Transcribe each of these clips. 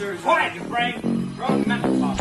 answer is quiet, you brain. Wrong mental talk.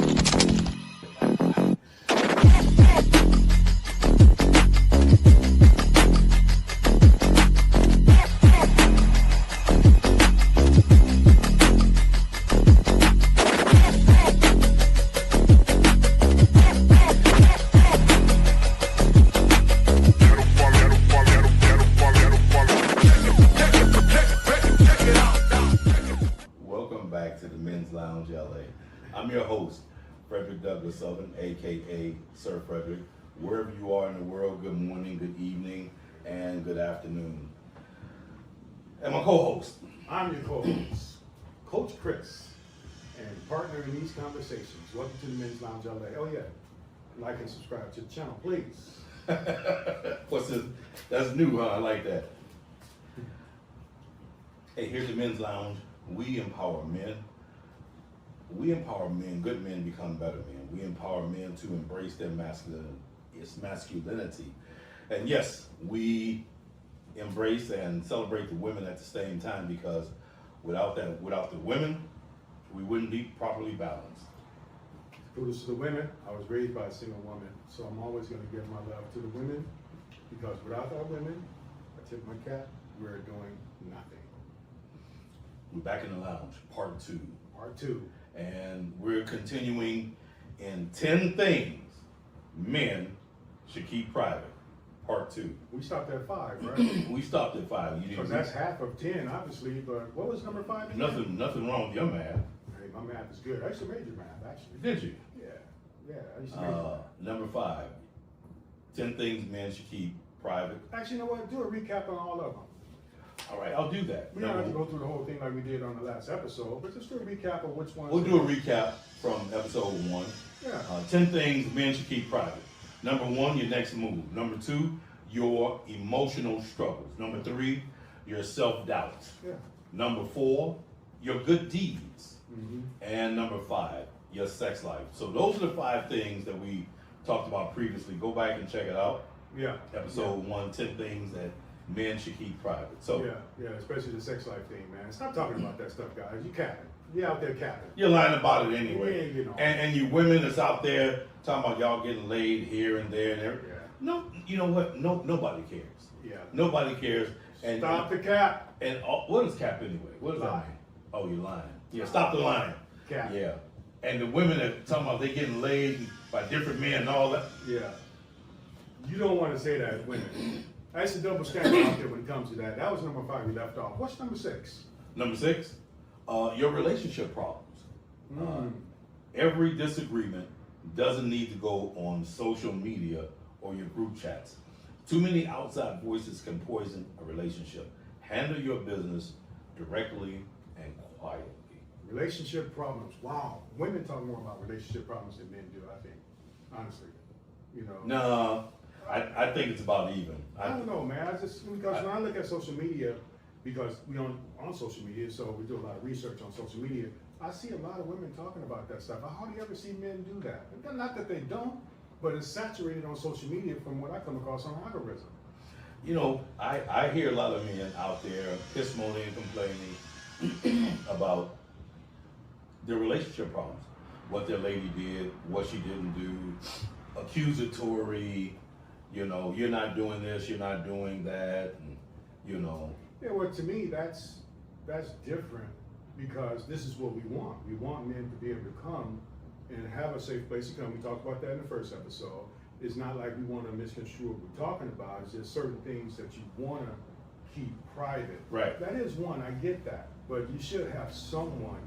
Welcome back to the Men's Lounge LA. I'm your host, Frederick Douglass Southern, aka Sir Frederick. Wherever you are in the world, good morning, good evening, and good afternoon. And my co-host. I'm your co-host, Coach Chris, and partner in these conversations. Welcome to the Men's Lounge LA. Oh yeah, like and subscribe to the channel, please. What's this? That's new, huh? I like that. Hey, here's the Men's Lounge. We empower men. We empower men. Good men become better men. We empower men to embrace their masculinity. And yes, we embrace and celebrate the women at the same time, because without the women, we wouldn't be properly balanced. Kudos to the women. I was raised by a single woman, so I'm always going to give my love to the women, because without our women, I tip my cap, we're doing nothing. We're back in the lounge, part 2. Part 2. And we're continuing in 10 things men should keep private, part 2. We stopped at 5, right? We stopped at 5. You Because that's half of 10, obviously, but what was number 5 again? Nothing wrong with your math. Hey, my math is good. I used to major math, actually. Did you? Yeah, I used to major math. Number 5, 10 things men should keep private. Actually, you know what? Do a recap on all of them. All right, I'll do that. We don't have to go through the whole thing like we did on the last episode, but just do a recap of which ones. We'll do a recap from episode 1. Yeah. 10 things men should keep private. Number 1, your next move. Number 2, your emotional struggles. Number 3, your self-doubt. Yeah. Number 4, your good deeds. Mm-hmm. And number 5, your sex life. So those are the 5 things that we talked about previously. Go back and check it out. Yeah. Episode 1, 10 things that men should keep private. So yeah, especially the sex life thing, man. Stop talking about that stuff, guys. You capping. You out there capping. you're lying about it anyway. Yeah, you know. And you women that's out there talking about y'all getting laid here and there and there. Yeah. No, you know what? No, nobody cares. Yeah. Nobody cares. And Stop the cap. And what is cap anyway? What does that Lie. mean? Oh, you're lying. Yeah, stop the lying. Cap. Yeah. And the women that talking about they getting laid by different men and all that. Yeah. You don't want to say that as women. That's a double standard out there when it comes to that. That was number 5 we left off. What's number 6? Number 6, your relationship problems. Every disagreement doesn't need to go on social media or your group chats. Too many outside voices can poison a relationship. Handle your business directly and quietly. Relationship problems. Wow. Women talk more about relationship problems than men do, I think. Honestly. You know. No, I think it's about even. I don't know, man. Because when I look at social media, because we on social media, so we do a lot of research on social media, I see a lot of women talking about that stuff. I hardly ever see men do that. Not that they don't, but it's saturated on social media from what I come across on algorithm. You know, I hear a lot of men out there piss moaning and complaining about their relationship problems. What their lady did, what she didn't do, accusatory, you know, you're not doing this, you're not doing that, and, you know. Yeah, well, to me, that's different, because this is what we want. We want men to be able to come and have a safe place to come. We talked about that in the first episode. It's not like we want to misconstrue what we're talking about. It's just certain things that you want to keep private. Right. That is one, I get that. But you should have someone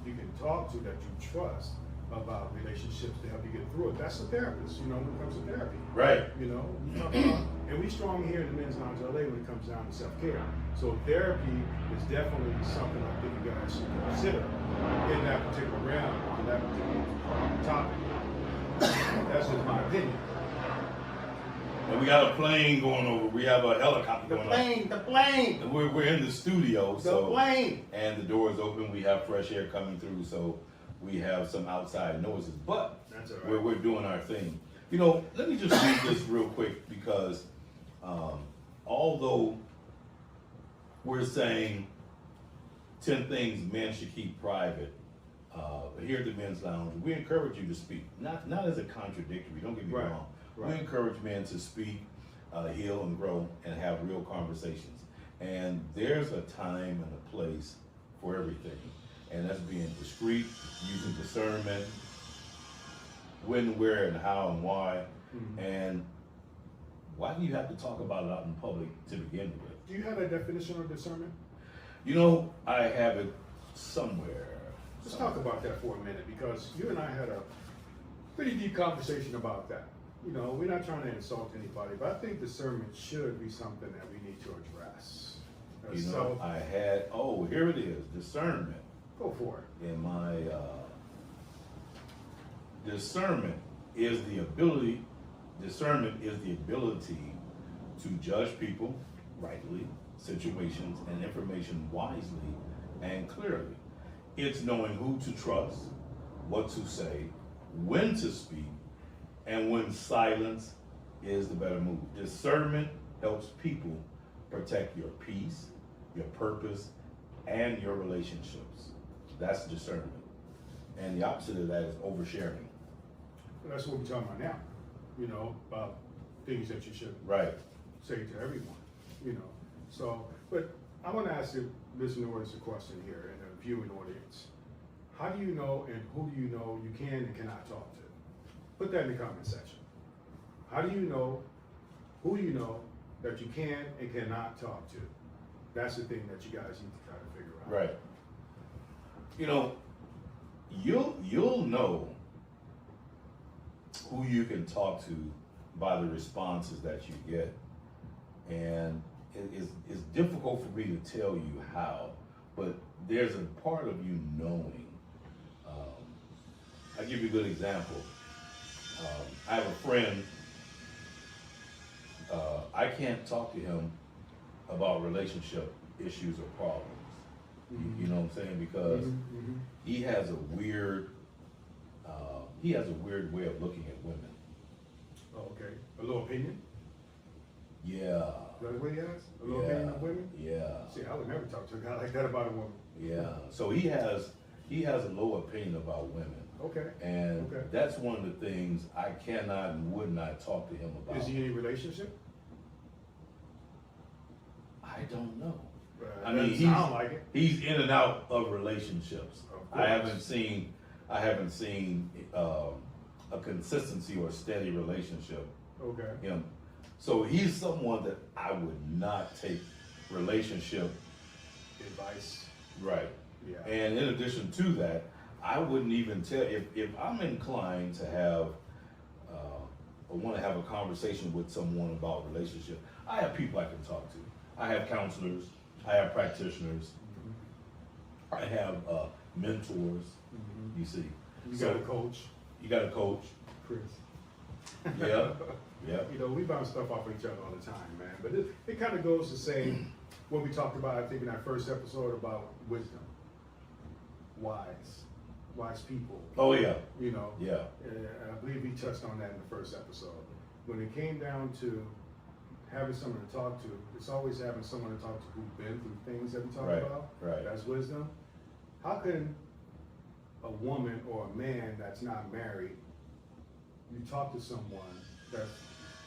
you can talk to that you trust about relationships to help you get through it. That's a therapist, you know, when it comes to therapy. Right. You know, we talk about, and we strong here in the Men's Lounge LA when it comes down to self-care. So therapy is definitely something I think you guys should consider in that particular realm, on that particular topic. That's just my opinion. And we got a plane going over. We have a helicopter going over. The plane! And we're in the studio, The plane! And the door is open. We have fresh air coming through, so we have some outside noises. But That's all right. we're doing our thing. You know, let me just read this real quick, because although we're saying 10 things men should keep private, here at the Men's Lounge, we encourage you to speak, not as a contradictory, don't get me Right, wrong. right. We encourage men to speak, heal and grow and have real conversations. And there's a time and a place for everything. And that's being discreet, using discernment, when, where, and how, and why. And why do you have to talk about it out in public to begin with? Do you have a definition of discernment? You know, I have it somewhere. Let's talk about that for a minute, because you and I had a pretty deep conversation about that. You know, we're not trying to insult anybody, but I think discernment should be something that we need to address. You know, So, I had, here it is, discernment. go for it. In my, discernment is the ability to judge people rightly, situations and information wisely and clearly. It's knowing who to trust, what to say, when to speak, and when silence is the better move. Discernment helps people protect your peace, your purpose, and your relationships. That's discernment. And the opposite of that is oversharing. That's what we're talking about now, you know, about things that you should Right. say to everyone, you know. So, but I want to ask the listening audience a question here, and the viewing audience. How do you know and who do you know you can and cannot talk to? Put that in the comment section. How do you know, who do you know that you can and cannot talk to? That's the thing that you guys need to try to figure out. Right. You know, you'll know who you can talk to by the responses that you get. And it's difficult for me to tell you how, but there's a part of you knowing. I'll give you a good example. I have a friend, I can't talk to him about relationship issues or problems. You know what I'm saying? Because he has a weird way of looking at women. Oh, okay. A little opinion? Yeah. Is that what he has? A little opinion of women? Yeah. See, I would never talk to a guy like that about a woman. Yeah. So he has a low opinion about women. Okay. And Okay. that's one of the things I cannot and would not talk to him about. Is he in a relationship? I don't know. I Doesn't mean, sound like it. he's in and out of relationships. Of I course. haven't seen a consistency or steady relationship. Okay. Him. So he's someone that I would not take relationship Advice. right. Yeah. And in addition to that, I wouldn't even tell if I'm inclined to have or want to have a conversation with someone about relationship. I have people I can talk to. I have counselors. I have practitioners. I have mentors. You see, You So- got a coach, you got a coach. Chris. Yeah, yeah. You know, we bounce stuff off each other all the time, man. But it kind of goes to say what we talked about, I think, in our first episode about wisdom. Wise people. Oh yeah, You know, yeah, I believe we touched on that in the first episode. When it came down to having someone to talk to, it's always having someone to talk to who's been through things that we talk Right, about. right. That's wisdom. How can a woman or a man that's not married, you talk to someone that's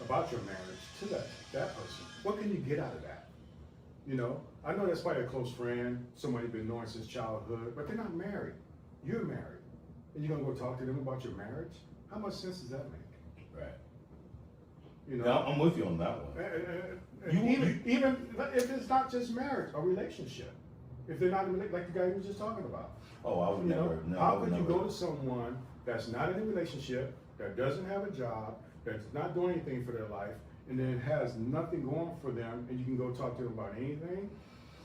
about your marriage to that person? What can you get out of that? You know, I know that's probably a close friend, somebody you've been knowing since childhood, but they're not married. You're married. And you're gonna go talk to them about your marriage? How much sense does that make? right. You know, Yeah, I'm with you on that one. even if it's not just marriage, a relationship. If they're not like the guy you were just talking about. Oh, I would You know, never. No, I how would could you never. go to someone that's not in a relationship, that doesn't have a job, that's not doing anything for their life, and then has nothing going for them, and you can go talk to them about anything?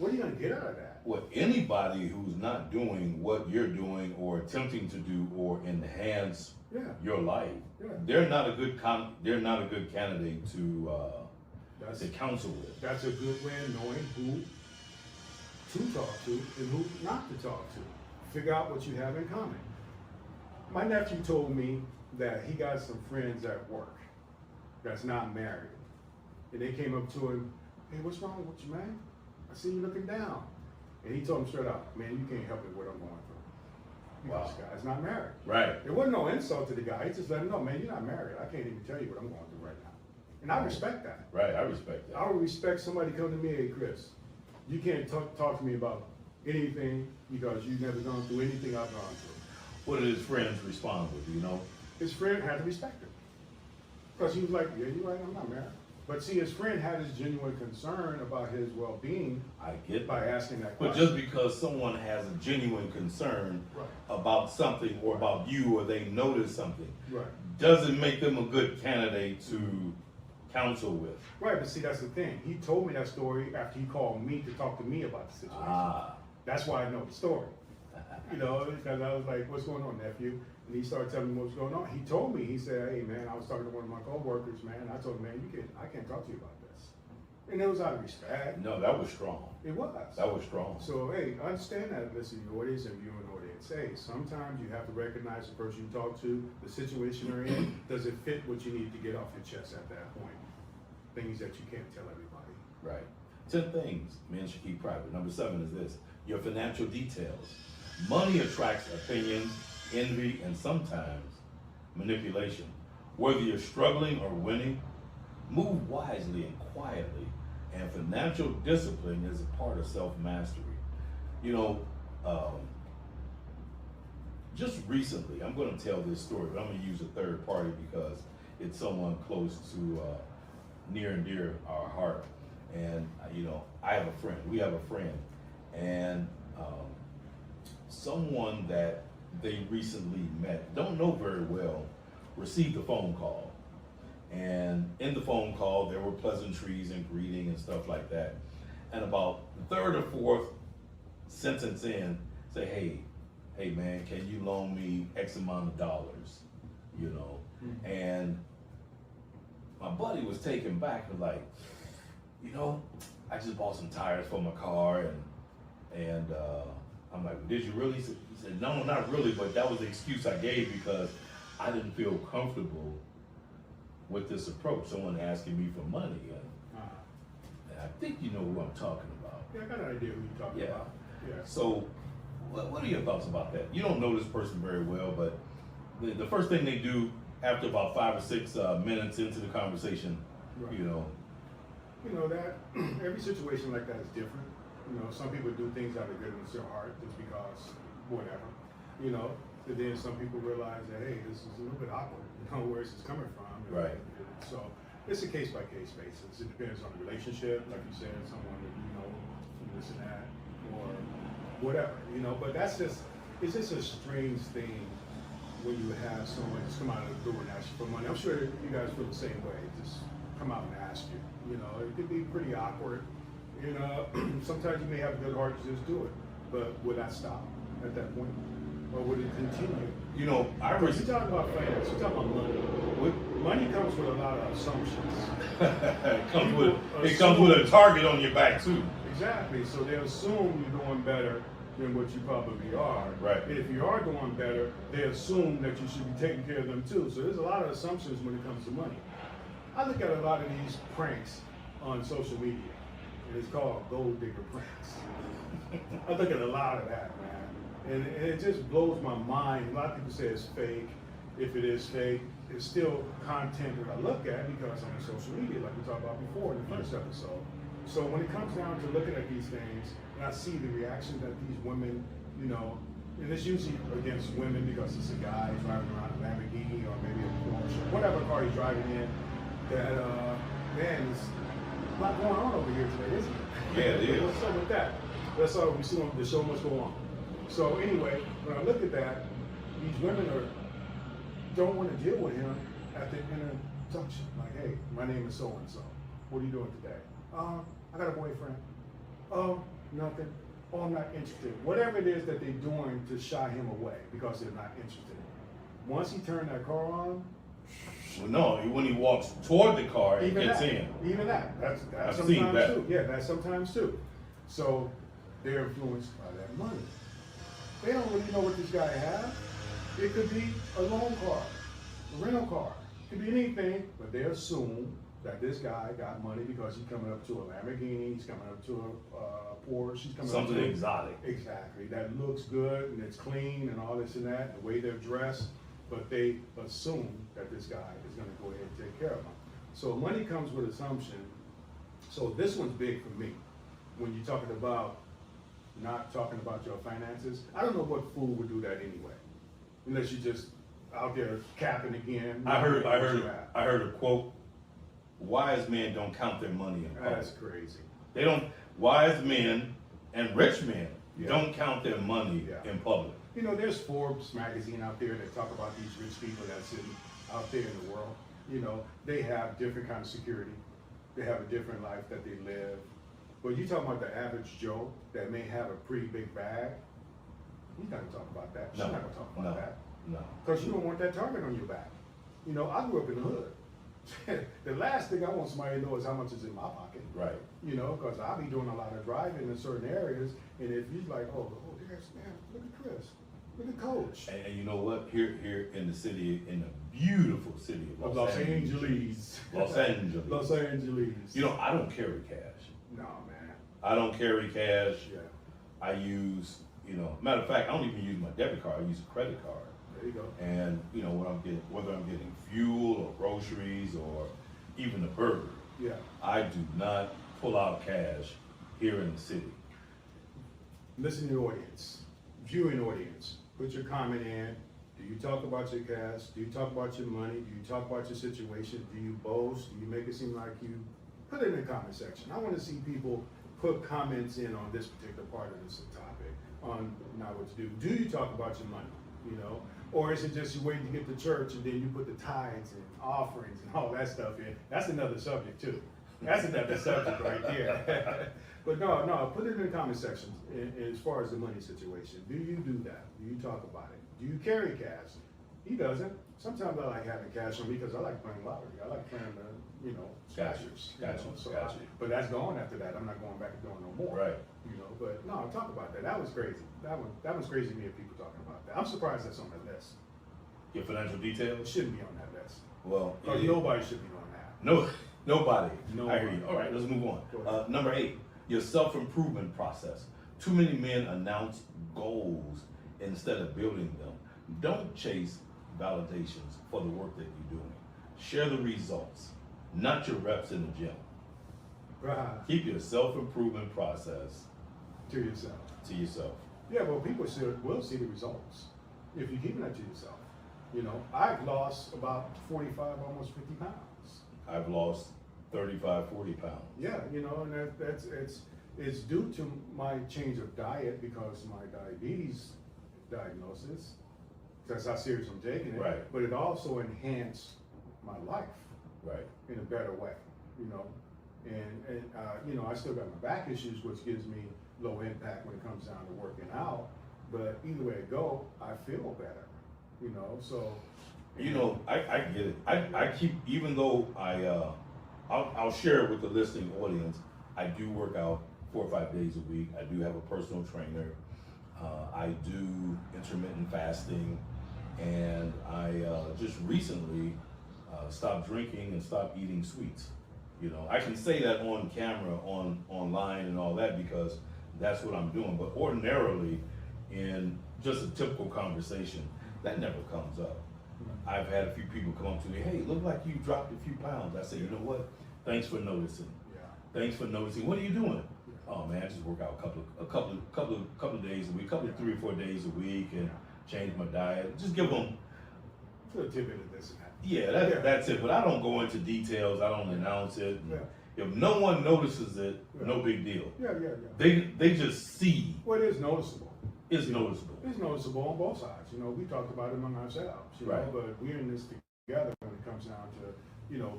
What are you gonna get out of that? Well, anybody who's not doing what you're doing or attempting to do or enhance Yeah, your life, yeah. they're not a good candidate to That's counsel with. that's a good way of knowing who to talk to and who not to talk to. Figure out what you have in common. My nephew told me that he got some friends at work that's not married. And they came up to him, hey, what's wrong with you, man? I see you looking down. And he told him straight out, man, you can't help me what I'm going through. because the guy's not married. Right. It wasn't no insult to the guy. He just let him know, man, you're not married. I can't even tell you what I'm going through right now. And I respect that. Right, I respect that. I would respect somebody come to me, hey, Chris, you can't talk to me about anything because you've never gone through anything I've gone through. What did his friends respond with, do you know? His friend had to respect him. Because he was like, yeah, you're right, I'm not married. But see, his friend had his genuine concern about his well-being I get by that. asking that But question. just because someone has a genuine concern Right. about something or about you, or they notice something, Right. doesn't make them a good candidate to counsel with. Right, but see, that's the thing. He told me that story after he called me to talk to me about the situation. Ah, That's why I know the story. You know, because I was like, what's going on, nephew? And he started telling me what's going on. He told me, he said, hey, man, I was talking to one of my coworkers, man. I told him, man, I can't talk to you about this. And it was out of respect. no, that was strong. It was. That was strong. So, hey, understand that, listen to your audience and viewing audience. Hey, sometimes you have to recognize the person you talk to, the situation they're in. Does it fit what you need to get off your chest at that point? Things that you can't tell everybody. Right. 10 things men should keep private. Number 7 is this: your financial details. Money attracts opinions, envy, and sometimes manipulation. Whether you're struggling or winning, move wisely and quietly. And financial discipline is a part of self-mastery. You know, just recently, I'm going to tell this story, but I'm going to use a third party because it's someone close to near and dear our heart. And you know, I have a friend. We have a friend, and someone that they recently met, don't know very well, received a phone call. And in the phone call, there were pleasantries and greeting and stuff like that. And about the third or fourth sentence in, say, hey man, can you loan me X amount of dollars? You know, and my buddy was taken back and like, you know, I just bought some tires for my car, and I'm like, did you really? He said, no, not really, but that was the excuse I gave because I didn't feel comfortable with this approach. Someone asking me for money, and I think you know who I'm talking about. Yeah, I got an idea who you're talking Yeah. about. Yeah. So, what are your thoughts about that? You don't know this person very well, but the first thing they do after about 5 or 6 minutes into the conversation, Right. you know, You know that every situation like that is different. You know, some people do things out of goodness of their heart just because whatever. You know, but then some people realize that hey, this is a little bit awkward. You know, where is this coming from? Right. So it's a case by case basis. It depends on the relationship, like you said, someone that you know, this and that, or whatever. You know, but it's just a strange thing when you have someone just come out of the blue and ask you for money. I'm sure you guys feel the same way. Just come out and ask you. You know, it could be pretty awkward. You know, sometimes you may have a good heart to just do it, but would that stop at that point, or would it continue? you know, I Because you're talking about finance, you're talking about money. What- Money comes with a lot of assumptions. it comes with a target on your back too. Exactly. So they assume you're doing better than what you probably are. Right. And if you are doing better, they assume that you should be taking care of them too. So there's a lot of assumptions when it comes to money. I look at a lot of these pranks on social media, and it's called gold digger pranks. I look at a lot of that, man, and it just blows my mind. A lot of people say it's fake. If it is fake, it's still content that I look at because I'm on social media, like we talked about before in the first episode. So when it comes down to looking at these things, and I see the reaction that these women, you know, and it's usually against women because it's a guy driving around a Lamborghini or maybe a Porsche, whatever car he's driving in, that, man, there's a lot going on over here today, isn't it? Yeah, it is. What's up with that? That's all we see on the show must go on. So anyway, when I look at that, these women don't want to deal with him at the introduction. Like, hey, my name is so-and-so. What are you doing today? I got a boyfriend. Oh, nothing. Oh, I'm not interested. Whatever it is that they're doing to shy him away because they're not interested. Once he turned that car on, Well, no, when he walks toward the car, it gets in. Even that. That's I've sometimes seen that. too. Yeah, that's sometimes too. So they're influenced by that money. They don't really know what this guy has. It could be a loan car, a rental car. It could be anything, but they assume that this guy got money because he's coming up to a Lamborghini, he's coming up to a Porsche, he's coming Something up to exotic. Exactly, that looks good and it's clean and all this and that, the way they're dressed, but they assume that this guy is gonna go ahead and take care of them. So money comes with assumption. So this one's big for me. When you're talking about not talking about your finances, I don't know what fool would do that anyway, unless you just out there capping again. I heard a quote, wise men don't count their money in public. That's crazy. They don't, wise men and rich men Yeah. don't count their money Yeah. in public. You know, there's Forbes magazine out there that talk about these rich people that's out there in the world. You know, they have different kind of security. They have a different life that they live. But you talking about the average Joe that may have a pretty big bag, he's not gonna talk about that. She's No, not gonna talk about that. No. Because you don't want that target on your back. You know, I grew up in the hood. The last thing I want somebody to know is how much is in my pocket. Right. You know, because I'll be doing a lot of driving in certain areas, and if he's like, oh, there's, man, look at Chris, look at Coach. And you know what? Here in the city, in the beautiful city of Los Angeles. Los Angeles. Los Angeles. You know, I don't carry cash. No, man. I don't carry cash. Yeah, I use, matter of fact, I don't even use my debit card. I use a credit card. there you go. And whether I'm getting fuel or groceries or even a burger, Yeah. I do not pull out cash here in the city. Listen to the audience, viewing audience, put your comment in. Do you talk about your cash? Do you talk about your money? Do you talk about your situation? Do you boast? Do you make it seem like you? Put it in the comment section. I want to see people put comments in on this particular part of this topic, on not what to do. Do you talk about your money, Or is it just you waiting to get to church and then you put the tithes and offerings and all that stuff in? That's another subject too. That's another subject right there. But no, put it in the comment section as far as the money situation. Do you do that? Do you talk about it? Do you carry cash? He doesn't. Sometimes I like having cash on me because I like playing lottery. I like playing the, scratchers. Gotcha. But that's gone after that. I'm not going back and doing no more. Right. But no, talk about that. That was crazy. That was crazy to me if people talking about that. I'm surprised that's on the list. Your financial It details? shouldn't be on that list. Well, Because nobody should be doing that. No, nobody. No I hear one. you. All right, let's move on. Go ahead. Number 8, your self-improvement process. Too many men announce goals instead of building them. Don't chase validations for the work that you're doing. Share the results, not your reps in the gym. Right. Keep your self-improvement process To yourself. to yourself. Yeah, well, people will see the results if you're keeping that to yourself. I've lost about 45, almost 50 pounds. I've lost 35, 40 pounds. Yeah, and it's due to my change of diet because my diabetes diagnosis. That's how serious I'm taking it. Right. But it also enhanced my life Right. in a better way. And I still got my back issues, which gives me low impact when it comes down to working out. But either way it go, I feel better. So. I get it. I keep, even though I'll share it with the listening audience, I do work out 4 or 5 days a week. I do have a personal trainer. I do intermittent fasting, and I just recently stopped drinking and stopped eating sweets. I can say that on camera, online and all that because that's what I'm doing. But ordinarily, in just a typical conversation, that never comes up. I've had a few people come up to me, hey, look like you dropped a few pounds. I say, you know what? Thanks for noticing. Yeah. Thanks for noticing. What are you doing? Oh man, I just work out a couple of days a week, 3 or 4 days a week, and change my diet. Just give them. A little tidbit of this and that. Yeah, that's it. But I don't go into details. I don't announce it. Yeah. If no one notices it, no big deal. Yeah. They just see Well, it is noticeable. it's noticeable. It's noticeable on both sides. We talked about it among ourselves, Right. but we're in this together when it comes down to,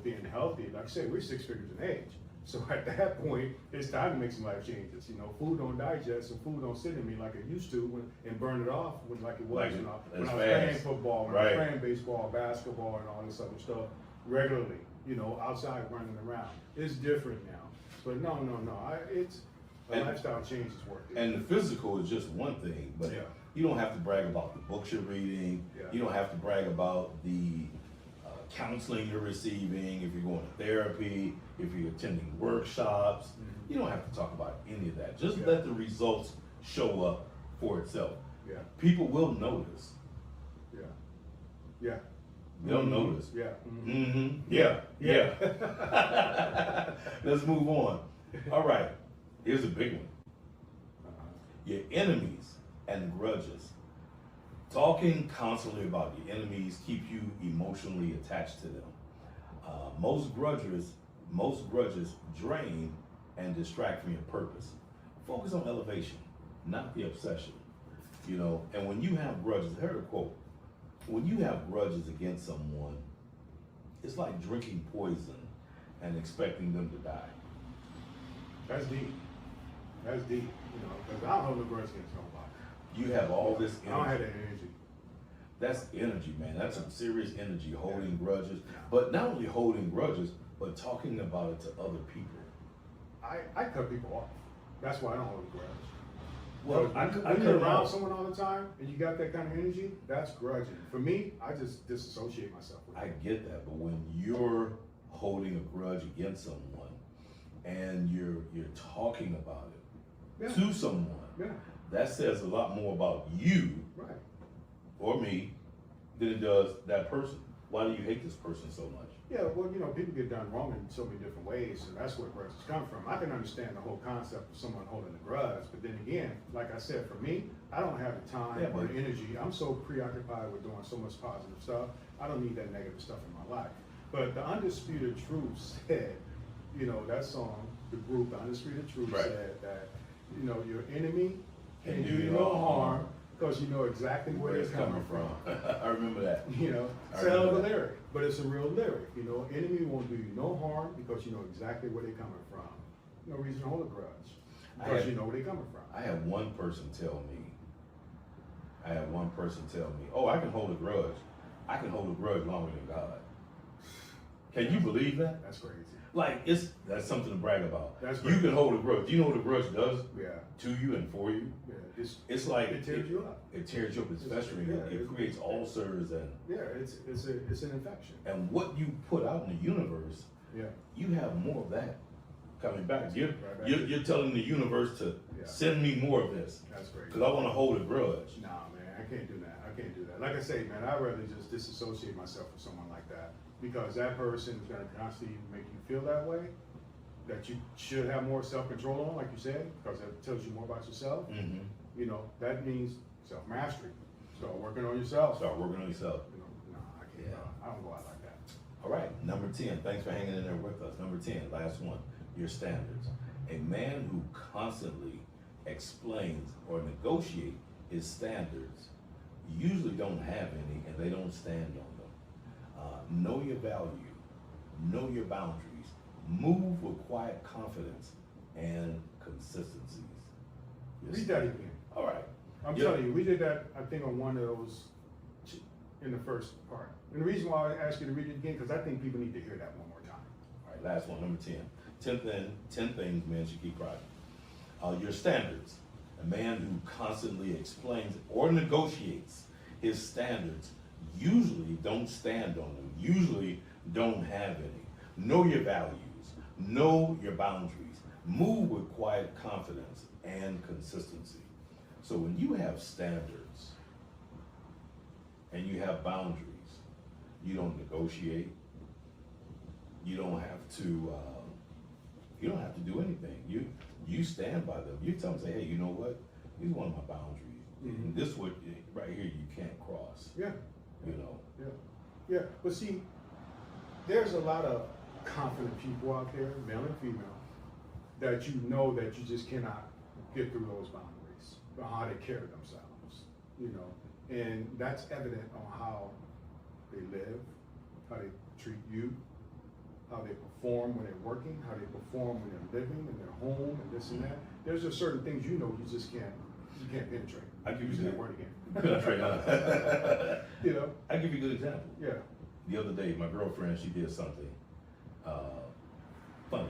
being healthy. Like I said, we're 6 figures in age. So at that point, it's time to make some life changes. Food don't digest and food don't sit in me like it used to and burn it off like it was Like when I was as playing fast. football, when I was playing baseball, basketball, and all this other stuff regularly, outside running around. It's different now. But no. It's a lifestyle change is worth it. And the physical is just one thing, but Yeah. you don't have to brag about the books you're reading. Yeah. You don't have to brag about the counseling you're receiving, if you're going to therapy, if you're attending workshops. You don't have to talk about any of that. Just Yeah. let the results show up for itself. Yeah, People will notice. yeah, yeah. They'll notice. Yeah. Yeah. Let's move on. All right. Here's a big one. Your enemies and grudges. Talking constantly about your enemies keep you emotionally attached to them. Most grudges drain and distract from your purpose. Focus on elevation, not the obsession. You know, and when you have grudges, I heard a quote. When you have grudges against someone, it's like drinking poison and expecting them to die. That's deep. That's deep. You know, because I don't hold no grudge against nobody. You have all this I don't have energy. that energy. That's energy, man. That's some serious energy, holding grudges. But not only holding grudges, but talking about it to other people. I cut people off. That's why I don't hold a grudge. Well, I when cut you're them around off. someone all the time and you got that kind of energy, that's grudging. For me, I just disassociate myself with I it. get that, but when you're holding a grudge against someone and you're talking about it Yeah. to someone, Yeah, that says a lot more about you right. or me than it does that person. Why do you hate this person so much? Yeah, well, you know, people get done wrong in so many different ways, and that's where grudges come from. I can understand the whole concept of someone holding a grudge, but then again, like I said, for me, I don't have the time Yeah, or but- the energy. I'm so preoccupied with doing so much positive stuff. I don't need that negative stuff in my life. But the Undisputed Truth said, you know, that song, the group, the Undisputed Truth Right. said that, you know, your enemy can Can do do you no no harm harm because you know exactly where it's coming from. I remember that. You know, I it's a hell of a remember that. lyric, but it's a real lyric. You know, enemy won't do you no harm because you know exactly where they're coming from. No reason to hold a grudge because you know where they're coming from. I had one person tell me, oh, I can hold a grudge. I can hold a grudge longer than God. Can you believe that? That's crazy. Like, that's something to brag about. That's You great. can hold a grudge. Do you know what a grudge does Yeah, to you and for you? yeah. It's like It tears you up. It tears you up. It's festering. Yeah, It creates ulcers Yeah, it's an infection. and what you put out in the universe, Yeah, you have more of that coming back. You're, Right back. you're telling the universe to Yeah. send me more of this that's crazy. because I want to hold a grudge. Nah, man, I can't do that. I can't do that. Like I say, man, I'd rather just disassociate myself with someone like that because that person is going to constantly make you feel that way. That you should have more self-control on, like you said, because that tells you more about yourself. Mm-hmm. You know, that means self-mastery. Start working on yourself. Start working on yourself. You know, nah, I can't. Yeah. I don't go out like that. All right, number 10. Thanks for hanging in there with us. Number 10, last one, your standards. A man who constantly explains or negotiates his standards usually don't have any and they don't stand on them. Know your value, know your boundaries, move with quiet confidence and consistencies. Your Read that again. All right. I'm Yeah. telling you, we did that, I think, on one of those in the first part. And the reason why I asked you to read it again, because I think people need to hear that one more time. All right, last one, number 10. 10 things men should keep quiet. Your standards. A man who constantly explains or negotiates his standards usually don't stand on them, usually don't have any. Know your values, know your boundaries, move with quiet confidence and consistency. So when you have standards and you have boundaries, you don't negotiate, you don't have to do anything. You stand by them. You tell them, say, hey, you know what? These are one of my boundaries. Mhm. This one right here you can't cross. Yeah. You know. Yeah, but see, there's a lot of confident people out there, male and female, that you know that you just cannot get through those boundaries, or how they carry themselves, you know, and that's evident on how they live, how they treat you, how they perform when they're working, how they perform when they're living in their home and this and that. There's just certain things you know you just can't penetrate. I give you Using that that word again. I You know, give you a good example. yeah. The other day, my girlfriend, she did something funny.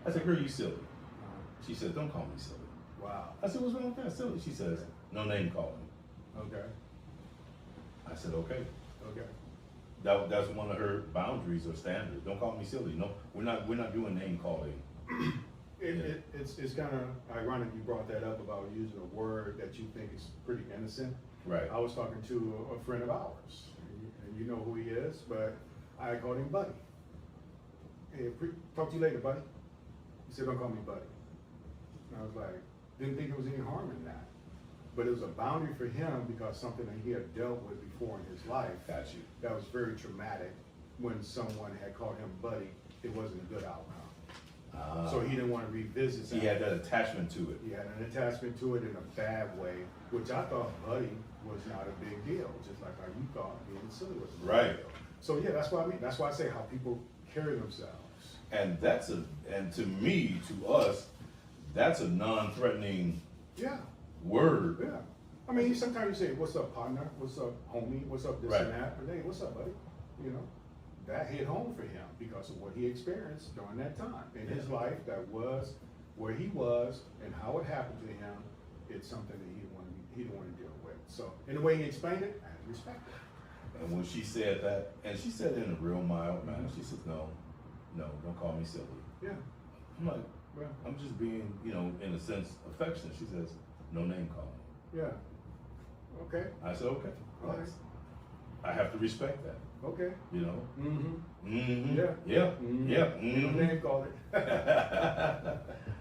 I said, girl, you silly. She said, don't call me silly. Wow. I said, what's wrong with that? Silly. She says, no name calling. Okay. I said, okay. Okay. that's one of her boundaries or standards. Don't call me silly. No, we're not doing name calling. It's kind of ironic you brought that up about using a word that you think is pretty innocent. Right. I was talking to a friend of ours, and you know who he is, but I called him Buddy. Hey, talk to you later, buddy. He said, don't call me Buddy. And I was like, didn't think there was any harm in that. But it was a boundary for him because something that he had dealt with before in his life. Got you. That was very traumatic. When someone had called him Buddy, it wasn't a good outcome. So he didn't want to revisit that. He had that attachment to it. He had an attachment to it in a bad way, which I thought Buddy was not a big deal, just like how you thought being silly was a big Right. deal. So yeah, that's what I mean. That's why I say how people carry themselves. And and to me, to us, that's a non-threatening Yeah, word. yeah. I mean, sometimes you say, "What's up, partner? What's up, homie? What's up, this Right. and that?" But hey, what's up, buddy? You know, that hit home for him because of what he experienced during that time in his Yeah. life. That was where he was and how it happened to him. It's something that he didn't want to deal with. So, in the way he explained it, I had to respect it. And when she said that, and she said it in a real mild manner, she says, no, don't call me silly. Yeah, I'm like, well, I'm just being, in a sense, affectionate. She says, no name calling. yeah. Okay, I said, okay. all right, I have to respect that, okay. Mm-hmm. Mm-hmm. Yeah. Yeah. Mm-hmm. Yeah. You know, Mm-hmm. name called it.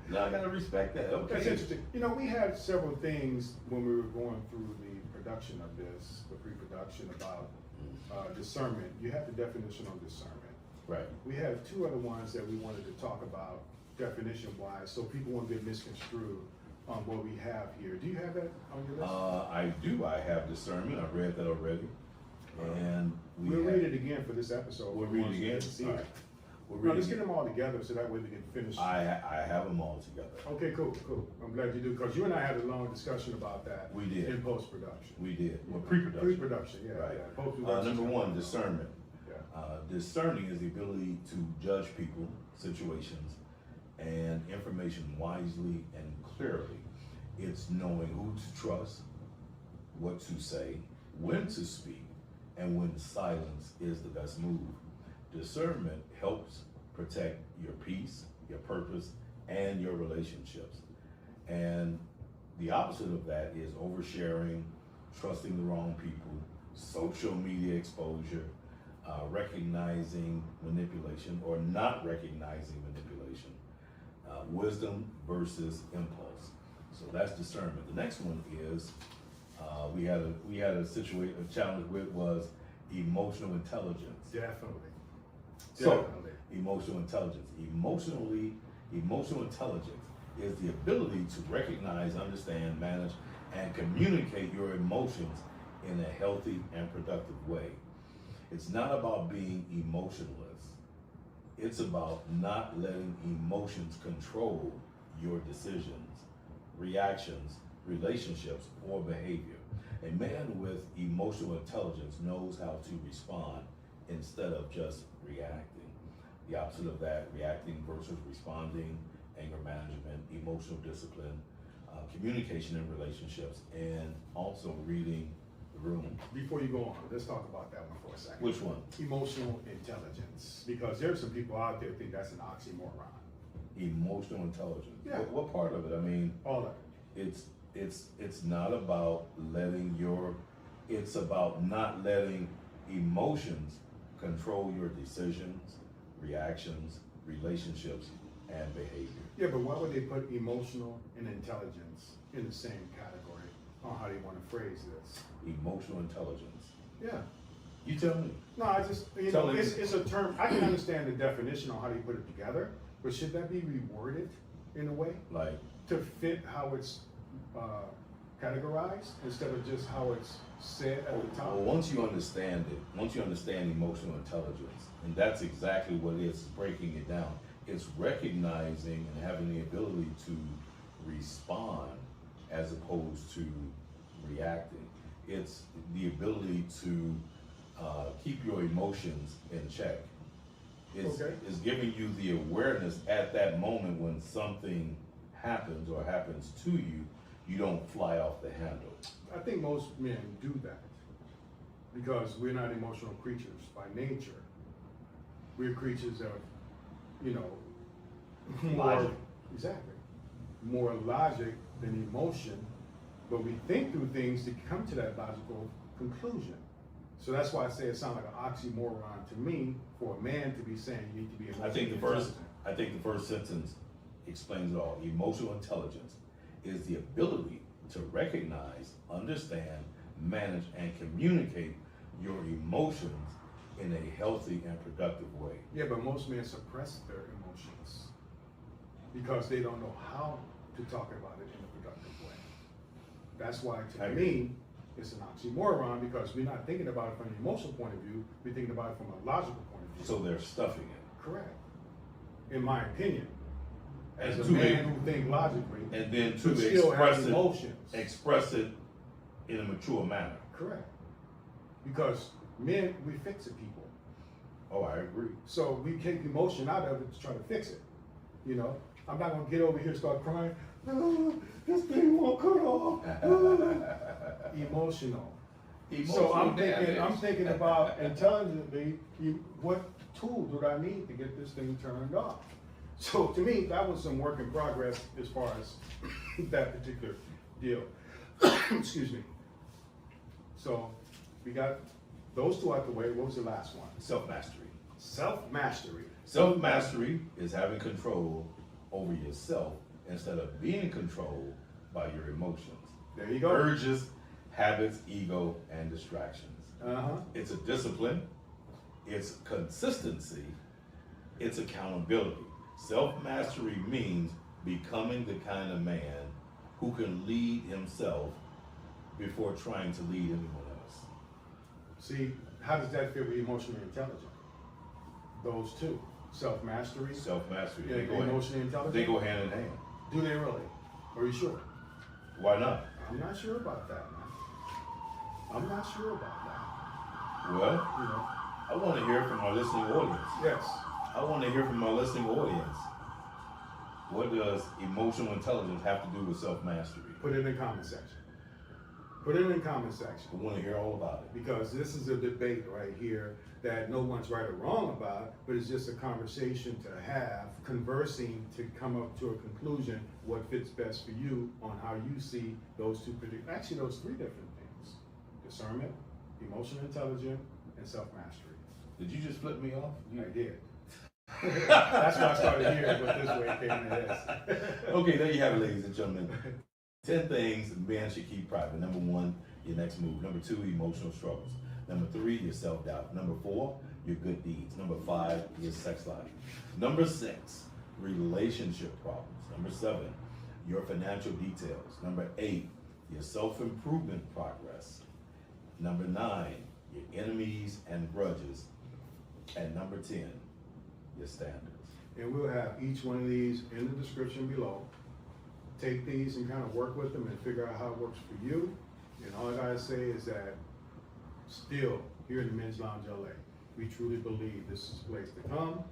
No, I gotta respect that. Okay. That's interesting. You know, we had several things when we were going through the production of this, the pre-production about discernment. You have the definition of discernment. Right. We have two other ones that we wanted to talk about definition-wise, so people won't get misconstrued on what we have here. Do you have that on your list? I do. I have discernment. I've read that already. And We'll read it again for this episode. We'll read it Once we again. get to see All it. right. We'll No, read let's it get again. them all together so that way we can finish. I have them all together. Okay, cool. I'm glad you do, because you and I had a long discussion about that. We did. In post-production. We did. Well, pre-production. Pre-production, yeah. Right. Yeah. Post-production. Number one, discernment. Yeah. Discerning is the ability to judge people, situations, and information wisely and clearly. It's knowing who to trust, what to say, when to speak, and when silence is the best move. Discernment helps protect your peace, your purpose, and your relationships. And the opposite of that is oversharing, trusting the wrong people, social media exposure, recognizing manipulation or not recognizing manipulation, wisdom versus impulse. So that's discernment. The next one is we had a challenge with was emotional intelligence. Definitely. So, Definitely. emotional intelligence. Emotional intelligence is the ability to recognize, understand, manage, and communicate your emotions in a healthy and productive way. It's not about being emotionless. It's about not letting emotions control your decisions, reactions, relationships, or behavior. A man with emotional intelligence knows how to respond instead of just reacting. The opposite of that, reacting versus responding, anger management, emotional discipline, communication in relationships, and also reading the room. Before you go on, let's talk about that one for a second. Which one? Emotional intelligence, because there's some people out there think that's an oxymoron. Emotional intelligence. Yeah. What part of it? I mean, All of it. it's not about it's about not letting emotions control your decisions, reactions, relationships, and behavior. Yeah, but why would they put emotional and intelligence in the same category on how they want to phrase this? Emotional intelligence. Yeah. You tell me. No, I just, it's a term, I can understand the definition on how they put it together, but should that be reworded in a way Like, to fit how it's categorized instead of just how it's said at the top? well, once you understand emotional intelligence, and that's exactly what it is, breaking it down. It's recognizing and having the ability to respond as opposed to reacting. It's the ability to keep your emotions in check. It's giving you the awareness at that moment when something happens or happens to you, you don't fly off the handle. I think most men do that. because we're not emotional creatures by nature. We're creatures of, you know, more, Logic. exactly, more logic than emotion, but we think through things to come to that logical conclusion. So that's why I say it sounds like an oxymoron to me for a man to be saying you need to be emotionally I think the first sentence explains it all. Emotional intelligence is the ability to recognize, understand, manage, and communicate your emotions in a healthy and productive way. Yeah, but most men suppress their emotions because they don't know how to talk about it in a productive way. That's why, to me, it's an oxymoron, because we're not thinking about it from an emotional point of view, we're thinking about it from a logical point of view. So they're stuffing it. Correct. In my opinion, as And a to man be- who think logically, And then to but still express have it, emotions. express it in a mature manner. Correct. Because men, we fix it people. Oh, I agree. So we take emotion out of it to try to fix it. You know, I'm not gonna get over here and start crying. "Oh, this thing won't cut off." Emotional. So I'm thinking about intelligently, what tool do I need to get this thing turned off? So to me, that was some work in progress as far as that particular deal. Excuse me. So we got those two out the way. What was the last one? Self-mastery. Self-mastery. Self-mastery is having control over yourself instead of being controlled by your emotions, There you go. urges, habits, ego, and distractions. Uh-huh. It's a discipline, it's consistency, it's accountability. Self-mastery means becoming the kind of man who can lead himself before trying to lead anyone else. See, how does that fit with emotionally intelligent? Those two, self-mastery, Self-mastery, yeah, they go emotionally intelligent. they go hand in hand. Do they really? Are you sure? Why not? I'm not sure about that, man. I'm not sure about that. Well, You know? I want to hear from our listening audience. Yes. I want to hear from our listening audience. What does emotional intelligence have to do with self-mastery? Put it in the comment section. Put it in the comment section. I want to hear all about it. Because this is a debate right here that no one's right or wrong about, but it's just a conversation to have, conversing to come up to a conclusion, what fits best for you on how you see those two particular, actually those three different things. Discernment, emotional intelligence, and self-mastery. Did you just flip me off? I did. That's why I started here, but this way it came to this. Okay, there you have it, ladies and gentlemen. 10 things men should keep private. Number 1, your next move. Number 2, emotional struggles. Number 3, your self-doubt. Number 4, your good deeds. Number 5, your sex life. Number 6, relationship problems. Number 7, your financial details. Number 8, your self-improvement progress. Number 9, your enemies and grudges. And number 10, your standards. And we'll have each one of these in the description below. Take these and kind of work with them and figure out how it works for you. And all I gotta say is that still, here in the Men's Lounge LA, we truly believe this is a place to come,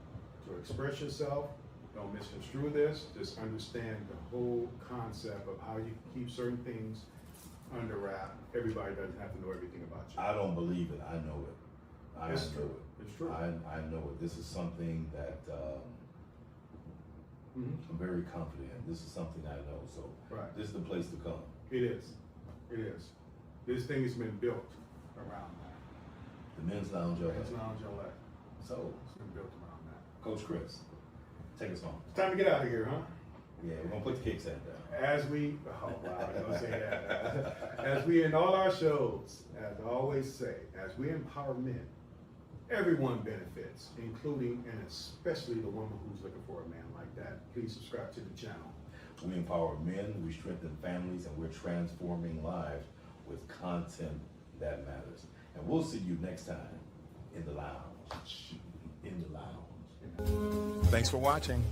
to express yourself. Don't misconstrue this, just understand the whole concept of how you keep certain things under wrap. Everybody doesn't have to know everything about you. I don't believe it. I know it. I It's know true. it. It's true. I know it. This is something that Mhm. I'm very confident in. This is something I know. So Right. this is the place to come. It is. It is. This thing has been built around that. The Men's Lounge Men's LA. Lounge LA. So, It's been built around that. Coach Chris, take us home. It's time to get out of here, huh? Yeah, we're gonna put the kickstand down. As we, oh wow, I don't say that. As we in all our shows, as I always say, as we empower men, everyone benefits, including and especially the woman who's looking for a man like that. Please subscribe to the channel. We empower men, we strengthen families, and we're transforming lives with content that matters. And we'll see you next time in the lounge. In the lounge. Thanks for watching.